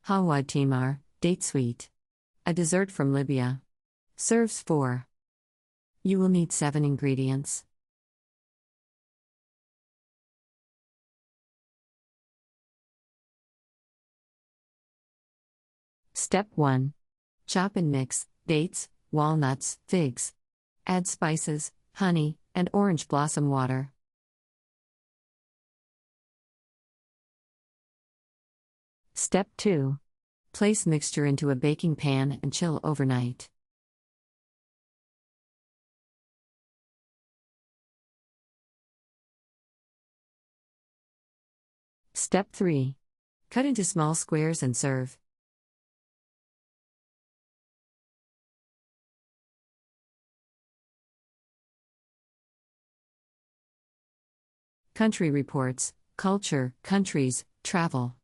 Halwa Tmar, date sweet. A dessert from Libya. Serves 4. You will need 7 ingredients. Step 1. Chop and mix dates, walnuts, figs. Add spices, honey, and orange blossom water. Step 2. Place mixture into a baking pan and chill overnight. Step 3. Cut into small squares and serve. Country Reports, Culture, Countries, Travel.